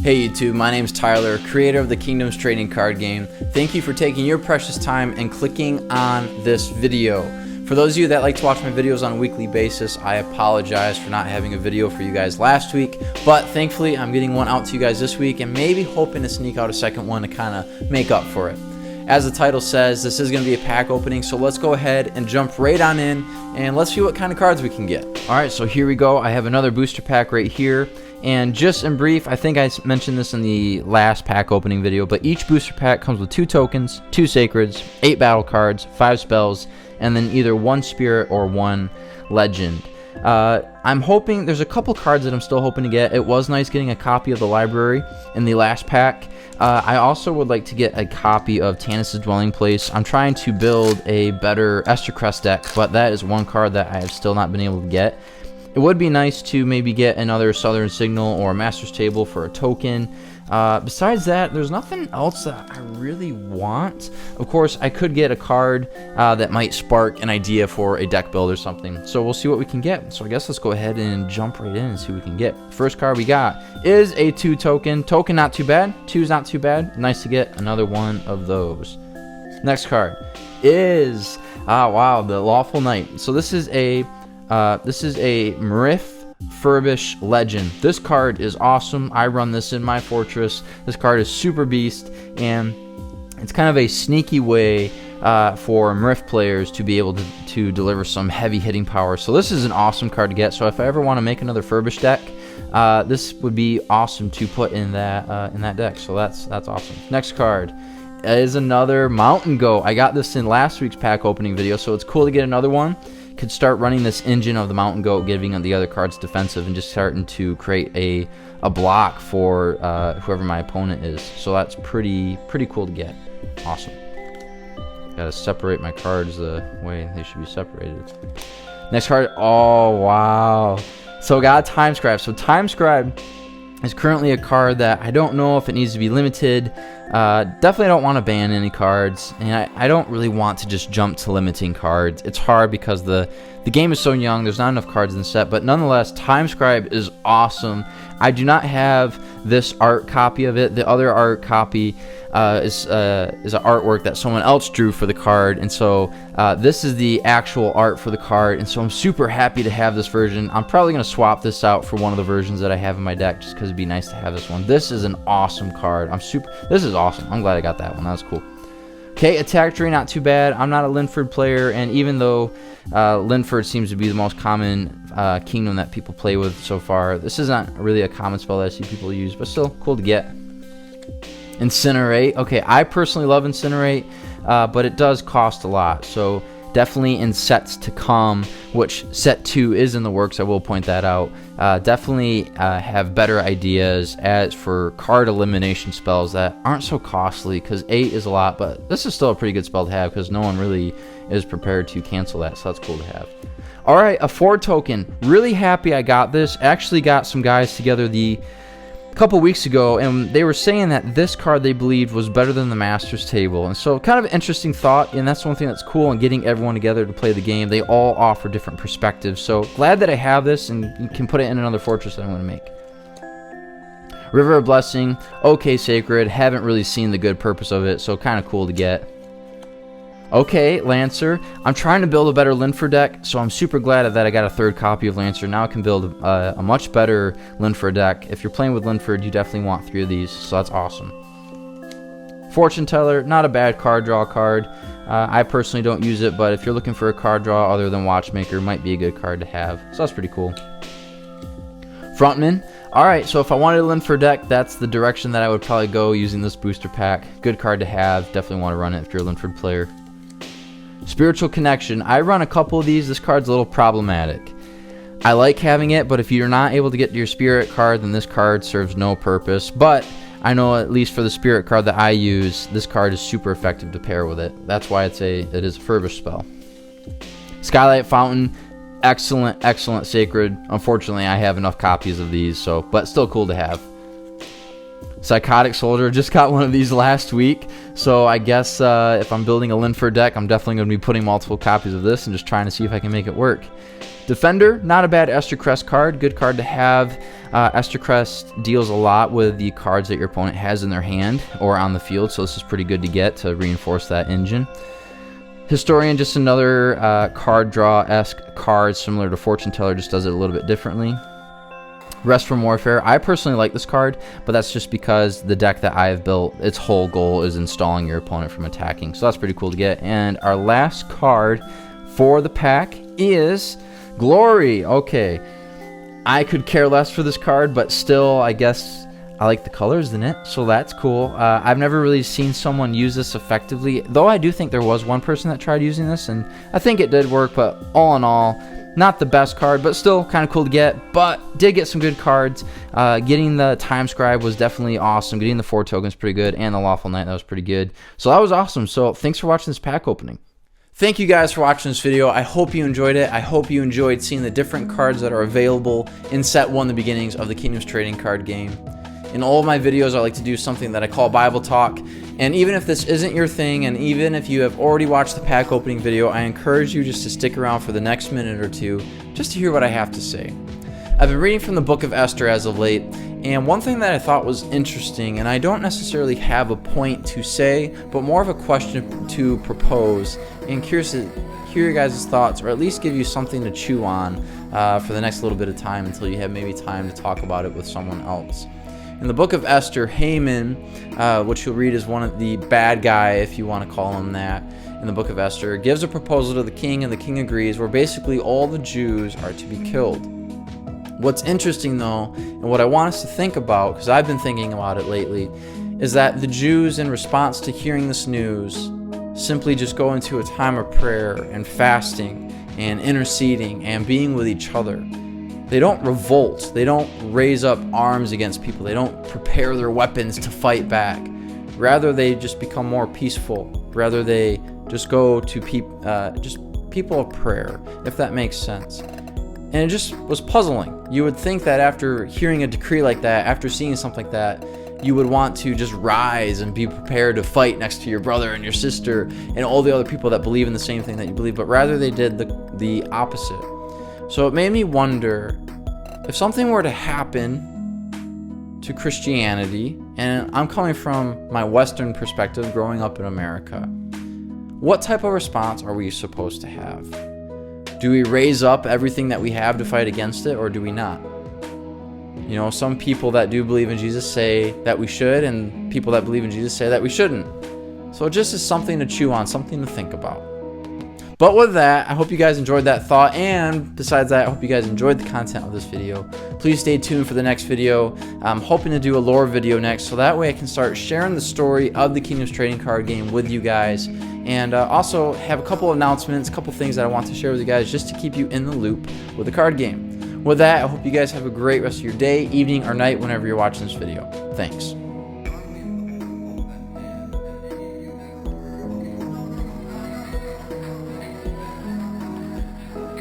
Hey YouTube, my name's Tyler, creator of the Kingdoms trading card game. Thank you for taking your precious time and clicking on this video. For those of you that like to watch my videos on a weekly basis, I apologize for not having a video for you guys last week, but thankfully I'm getting one out to you guys this week and maybe hoping to sneak out a second one to kind of make up for it. As the title says, this is going to be a pack opening, so let's go ahead and jump right on in and let's see what kind of cards we can get. Alright, so here we go. I have another booster pack right here. And just in brief, I think I mentioned this in the last pack opening video, but each booster pack comes with 2 tokens, 2 sacreds, 8 battle cards, 5 spells, and then either 1 spirit or 1 legend. I'm hoping, there's a couple cards that I'm still hoping to get. It was nice getting a copy of the library in the last pack. I also would like to get a copy of Tanis' Dwelling Place. I'm trying to build a better Esther Crest deck, but that is one card that I have still not been able to get. It would be nice to maybe get another Southern Signal or a Master's Table for a token. Besides that, there's nothing else that I really want. Of course, I could get a card that might spark an idea for a deck build or something. So we'll see what we can get. So I guess let's go ahead and jump right in and see what we can get. First card we got is a 2 token. Token not too bad. 2's not too bad. Nice to get another one of those. Next card is, wow, the Lawful Knight. So this is a Marif Furbish Legend. This card is awesome. I run this in my fortress. This card is super beast, and it's kind of a sneaky way for Marif players to be able to deliver some heavy hitting power. So this is an awesome card to get. So if I ever want to make another Furbish deck, this would be awesome to put in that deck. So that's awesome. Next card is another Mountain Goat. I got this in last week's pack opening video, so it's cool to get another one. Could start running this engine of the Mountain Goat, giving the other cards defensive and just starting to create a block for whoever my opponent is. So that's pretty cool to get. Awesome. Gotta separate my cards the way they should be separated. Next card. Oh wow. So got Time Scribe. So Time Scribe is currently a card that I don't know if it needs to be limited. Definitely don't want to ban any cards, and I don't really want to just jump to limiting cards. It's hard because the game is so young, there's not enough cards in the set, but nonetheless, Time Scribe is awesome. I do not have this art copy of it. The other art copy is an artwork that someone else drew for the card, and so this is the actual art for the card, and so I'm super happy to have this version. I'm probably going to swap this out for one of the versions that I have in my deck just because it'd be nice to have this one. This is an awesome card. This is awesome. I'm glad I got that one. That was cool. Okay, Attack Tree, not too bad. I'm not a Linford player, and even though Linford seems to be the most common kingdom that people play with so far, this isn't really a common spell that I see people use, but still cool to get. Incinerate. Okay, I personally love Incinerate, but it does cost a lot, so definitely in sets to come, which set 2 is in the works, I will point that out. Definitely have better ideas as for card elimination spells that aren't so costly, because 8 is a lot, but this is still a pretty good spell to have because no one really is prepared to cancel that, so that's cool to have. Alright, a 4 token. Really happy I got this. Actually got some guys together a couple weeks ago, and they were saying that this card they believed was better than the Master's Table, and so kind of an interesting thought, and that's one thing that's cool in getting everyone together to play the game. They all offer different perspectives, so glad that I have this and can put it in another fortress that I'm going to make. River of Blessing, okay, Sacred, haven't really seen the good purpose of it, so kind of cool to get. Okay, Lancer. I'm trying to build a better Linford deck, so I'm super glad that I got a 3rd copy of Lancer. Now I can build a much better Linford deck. If you're playing with Linford, you definitely want 3 of these, so that's awesome. Fortune Teller, not a bad card draw card. I personally don't use it, but if you're looking for a card draw other than Watchmaker, might be a good card to have, so that's pretty cool. Frontman. Alright, so if I wanted a Linford deck, that's the direction that I would probably go using this booster pack. Good card to have. Definitely want to run it if you're a Linford player. Spiritual Connection. I run a couple of these. This card's a little problematic. I like having it, but if you're not able to get to your spirit card, then this card serves no purpose. But I know at least for the spirit card that I use, this card is super effective to pair with it. That's why it is a Furbish spell. Skylight Fountain. Excellent, excellent Sacred. Unfortunately, I have enough copies of these, but still cool to have. Psychotic Soldier, just got one of these last week, so I guess if I'm building a Linford deck, I'm definitely going to be putting multiple copies of this and just trying to see if I can make it work. Defender, not a bad Esther Crest card. Good card to have. Esther Crest deals a lot with the cards that your opponent has in their hand or on the field, so this is pretty good to get to reinforce that engine. Historian, just another card draw-esque card, similar to Fortune Teller, just does it a little bit differently. Rest from Warfare. I personally like this card, but that's just because the deck that I have built, its whole goal is installing your opponent from attacking. So that's pretty cool to get. And our last card for the pack is Glory. Okay. I could care less for this card, but still, I guess I like the colors in it, so that's cool. I've never really seen someone use this effectively, though I do think there was one person that tried using this, and I think it did work, but all in all, not the best card, but still kind of cool to get, but did get some good cards. Getting the Time Scribe was definitely awesome. Getting the 4 tokens pretty good, and the Lawful Knight, that was pretty good. So that was awesome. So thanks for watching this pack opening. Thank you guys for watching this video. I hope you enjoyed it. I hope you enjoyed seeing the different cards that are available in Set 1, the beginnings of the Kingdoms trading card game. In all of my videos, I like to do something that I call Bible Talk. And even if this isn't your thing, and even if you have already watched the pack opening video, I encourage you just to stick around for the next minute or two, just to hear what I have to say. I've been reading from the book of Esther as of late, and one thing that I thought was interesting, and I don't necessarily have a point to say, but more of a question to propose, and curious to hear your guys' thoughts, or at least give you something to chew on for the next little bit of time until you have maybe time to talk about it with someone else. In the book of Esther, Haman, which you'll read as one of the bad guy, if you want to call him that, in the book of Esther, gives a proposal to the king, and the king agrees, where basically all the Jews are to be killed. What's interesting, though, and what I want us to think about, because I've been thinking about it lately, is that the Jews, in response to hearing this news, simply just go into a time of prayer and fasting and interceding and being with each other. They don't revolt. They don't raise up arms against people. They don't prepare their weapons to fight back. Rather, they just become more peaceful. Rather, they just go to people of prayer, if that makes sense. And it just was puzzling. You would think that after hearing a decree like that, after seeing something like that, you would want to just rise and be prepared to fight next to your brother and your sister and all the other people that believe in the same thing that you believe, but rather they did the opposite. So it made me wonder, if something were to happen to Christianity, and I'm coming from my Western perspective growing up in America, what type of response are we supposed to have? Do we raise up everything that we have to fight against it, or do we not? You know, some people that do believe in Jesus say that we should, and people that believe in Jesus say that we shouldn't. So it just is something to chew on, something to think about. But with that, I hope you guys enjoyed that thought, and besides that, I hope you guys enjoyed the content of this video. Please stay tuned for the next video. I'm hoping to do a lore video next, so that way I can start sharing the story of the Kingdoms trading card game with you guys, and also have a couple of announcements, a couple things that I want to share with you guys just to keep you in the loop with the card game. With that, I hope you guys have a great rest of your day, evening, or night whenever you're watching this video. Thanks.